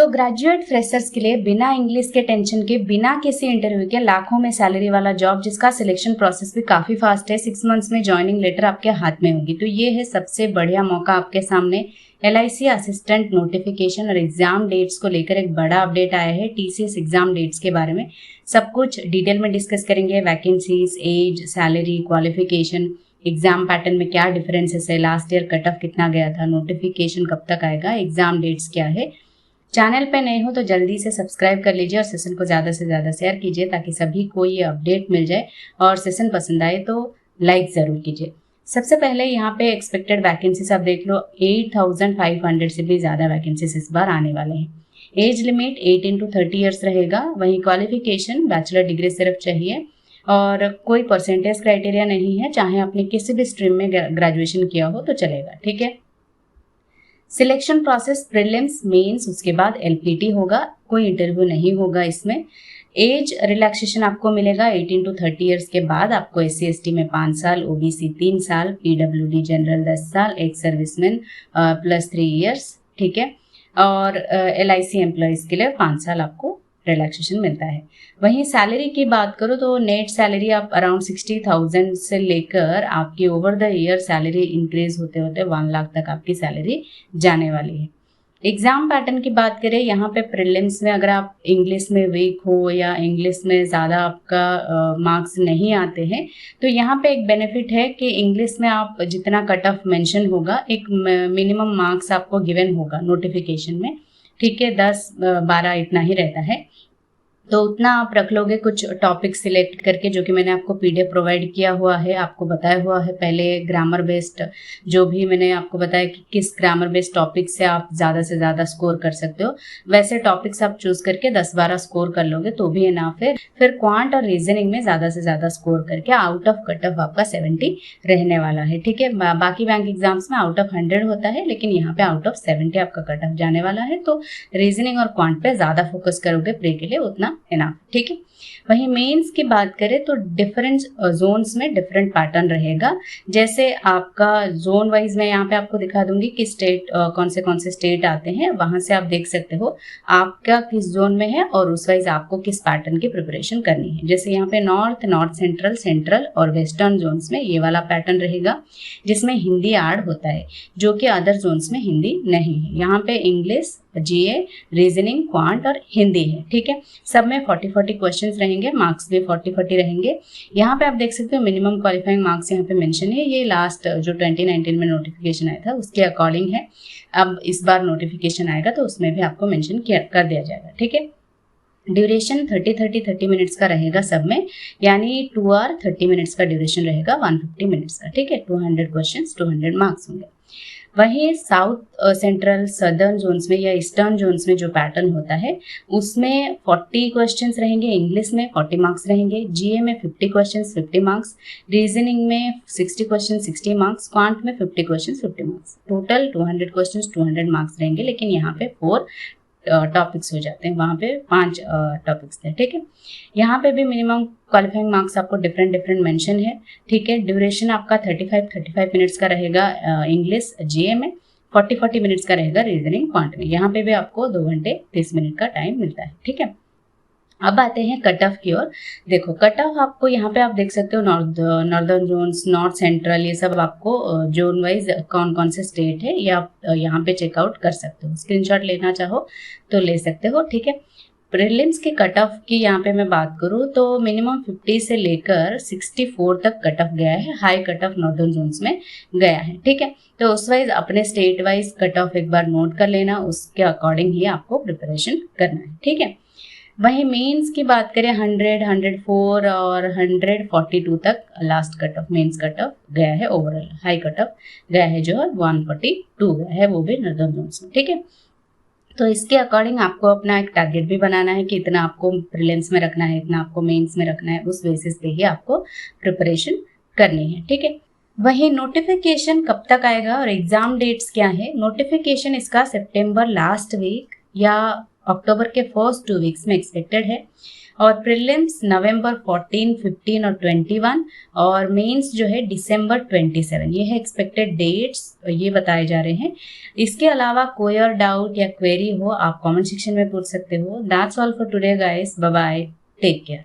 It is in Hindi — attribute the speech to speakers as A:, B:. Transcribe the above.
A: ग्रेजुएट फ्रेशर्स के लिए बिना इंग्लिश के टेंशन के, बिना किसी इंटरव्यू के, लाखों में सैलरी वाला जॉब जिसका सिलेक्शन प्रोसेस भी काफ़ी फास्ट है, 6 मंथ्स में ज्वाइनिंग लेटर आपके हाथ में होगी। तो ये है सबसे बढ़िया मौका आपके सामने। LIC असिस्टेंट नोटिफिकेशन और एग्जाम डेट्स को लेकर एक बड़ा अपडेट आया है। TCS एग्जाम डेट्स के बारे में सब कुछ डिटेल में डिस्कस करेंगे। Vacancies, age, salary, qualification, exam pattern में क्या डिफरेंसेस है, लास्ट ईयर कट ऑफ कितना गया था, नोटिफिकेशन कब तक आएगा, एग्जाम डेट्स क्या है। चैनल पे नए हो तो जल्दी से सब्सक्राइब कर लीजिए और सेशन को ज़्यादा से ज़्यादा शेयर कीजिए ताकि सभी को ये अपडेट मिल जाए। और सेशन पसंद आए तो लाइक ज़रूर कीजिए। सबसे पहले यहाँ पे एक्सपेक्टेड वैकेंसीज आप देख लो, 8500 से भी ज़्यादा वैकेंसीज इस बार आने वाले हैं। एज लिमिट 18 to 30 ईयर्स रहेगा। वहीं क्वालिफिकेशन बैचलर डिग्री सिर्फ चाहिए और कोई परसेंटेज क्राइटेरिया नहीं है, चाहे आपने किसी भी स्ट्रीम में ग्रेजुएशन किया हो तो चलेगा। ठीक है। सिलेक्शन प्रोसेस प्रीलिम्स, मेंस, उसके बाद LPT होगा। कोई इंटरव्यू नहीं होगा इसमें। एज रिलैक्सेशन आपको मिलेगा 18 to 30 ईयर्स के बाद। आपको SC ST में 5 साल, OBC 3 साल, PWD जनरल 10 साल, एक सर्विसमैन प्लस 3 ईयर्स। ठीक है। और LIC एम्प्लॉयज़ के लिए 5 साल आपको रिलैक्सेशन मिलता है। वहीं सैलरी की बात करो तो नेट सैलरी आप अराउंड 60,000 से लेकर आपकी over the year salary increase होते होते 1 लाख तक आपकी सैलरी जाने वाली है। एग्जाम पैटर्न की बात करें, यहाँ पे प्रीलिम्स में अगर आप इंग्लिश में वीक हो या इंग्लिश में ज़्यादा आपका मार्क्स नहीं आते हैं तो यहाँ पे एक बेनिफिट है कि इंग्लिश में आप जितना कट ऑफ मेंशन होगा, एक मिनिमम मार्क्स आपको गिवन होगा नोटिफिकेशन में। ठीक है, 10-12 इतना ही रहता है, तो उतना आप रख लोगे। कुछ टॉपिक सिलेक्ट करके, जो कि मैंने आपको PDF प्रोवाइड किया हुआ है, आपको बताया हुआ है पहले ग्रामर बेस्ड, जो भी मैंने आपको बताया कि किस ग्रामर बेस्ड टॉपिक से आप ज़्यादा से ज़्यादा स्कोर कर सकते हो, वैसे टॉपिक्स आप चूज करके 10-12 स्कोर कर लोगे तो भी इनफ है। फिर क्वांट और रीजनिंग में ज़्यादा से ज़्यादा स्कोर करके आउट ऑफ कट ऑफ आपका 70 रहने वाला है। ठीक है। बाकी बैंक एग्जाम्स में आउट ऑफ 100 होता है, लेकिन यहाँ पे आउट ऑफ 70 आपका कट ऑफ जाने वाला है। तो रीजनिंग और क्वांट पे ज़्यादा फोकस करोगे प्रे के लिए, उतना इनफ। ठीक है। वहीं मेंस की बात करें तो डिफरेंट जोन्स में डिफरेंट पैटर्न रहेगा। जैसे आपका जोन वाइज मैं यहाँ पे आपको दिखा दूंगी कि स्टेट कौन से स्टेट आते हैं, वहां से आप देख सकते हो आपका किस जोन में है और उस वाइज आपको किस पैटर्न की प्रिपरेशन करनी है। जैसे यहाँ पे नॉर्थ सेंट्रल, सेंट्रल और वेस्टर्न जोन्स में ये वाला पैटर्न रहेगा जिसमें हिंदी ऐड होता है, जो कि अदर जोन्स में हिंदी नहीं है। यहाँ पे इंग्लिश, GA, रीजनिंग, क्वांट और हिंदी है। ठीक है। सब में 40-40 क्वेश्चंस रहेंगे, मार्क्स भी 40-40 रहेंगे। यहाँ पे आप देख सकते हो मिनिमम क्वालिफाइंग मार्क्स यहाँ पे मेंशन है। ये लास्ट जो 2019 में नोटिफिकेशन आया था उसके अकॉर्डिंग है। अब इस बार नोटिफिकेशन आएगा तो उसमें भी आपको मेंशन कर दिया जाएगा। ठीक है। ड्यूरेशन 30 मिनट्स का रहेगा सब में, यानी 2 आवर 30 मिनट्स का ड्यूरेशन रहेगा, 150 मिनट्स का। ठीक है। 200 क्वेश्चंस, 200 मार्क्स होंगे। वहीं साउथ सेंट्रल, सदर्न जोन्स में या ईस्टर्न जोन्स में जो पैटर्न होता है उसमें 40 क्वेश्चंस रहेंगे, इंग्लिश में 40 मार्क्स रहेंगे, GA में 50 क्वेश्चंस 50 मार्क्स, रीजनिंग में 60 क्वेश्चन 60 मार्क्स, क्वांट में 50 question 50 marks, total 200 questions 200 marks रहेंगे। लेकिन यहाँ पे 4 टॉपिक्स हो जाते हैं, वहाँ पे 5 टॉपिक्स थे। ठीक है। यहाँ पे भी मिनिमम क्वालिफाइंग मार्क्स आपको डिफरेंट मेंशन है। ठीक है। ड्यूरेशन आपका 35 मिनट्स का रहेगा इंग्लिश, GA में 40 मिनट्स का रहेगा रीजनिंग, क्वांट में। यहाँ पे भी आपको 2 घंटे 30 मिनट का टाइम मिलता है। ठीक है। अब आते हैं कट ऑफ की ओर। देखो कट ऑफ आपको यहाँ पे आप देख सकते हो, नॉर्दर्न जोन्स, नॉर्थ सेंट्रल, ये सब आपको जोन वाइज कौन से स्टेट है ये आप यहाँ पे चेकआउट कर सकते हो। स्क्रीनशॉट लेना चाहो तो ले सकते हो। ठीक है। प्रीलिम्स के कट ऑफ की यहाँ पे मैं बात करूँ तो मिनिमम 50 से लेकर 64 तक कट ऑफ गया है। High cut off northern zones में गया है। ठीक है। तो उस वाइज अपने स्टेट वाइज कट ऑफ एक बार नोट कर लेना, उसके अकॉर्डिंग ही आपको प्रिपरेशन करना है। ठीक है। वहीं मेंस की बात करें 100, 104 और 142 तक last cut off, mains cut off गया है। ओवरऑल हाई कट ऑफ गया है जो 142 गया है, वो भी नॉर्दर्न जोन्स में। ठीक है। तो इसके अकॉर्डिंग आपको अपना एक टारगेट भी बनाना है कि इतना आपको प्रीलिम्स में रखना है, इतना आपको मेंस में रखना है, उस बेसिस पे ही आपको प्रिपरेशन करनी है। ठीक है। वही नोटिफिकेशन कब तक आएगा और एग्जाम डेट्स क्या है। नोटिफिकेशन इसका सितंबर लास्ट वीक या अक्टूबर के फर्स्ट 2 वीक्स में एक्सपेक्टेड है। और प्रीलिम्स नवंबर 14, 15 और 21 और मेंस जो है दिसंबर 27, ये है एक्सपेक्टेड डेट्स, ये बताए जा रहे हैं। इसके अलावा कोई और डाउट या क्वेरी हो आप कमेंट सेक्शन में पूछ सकते हो। That's all for today guys, bye bye, take care.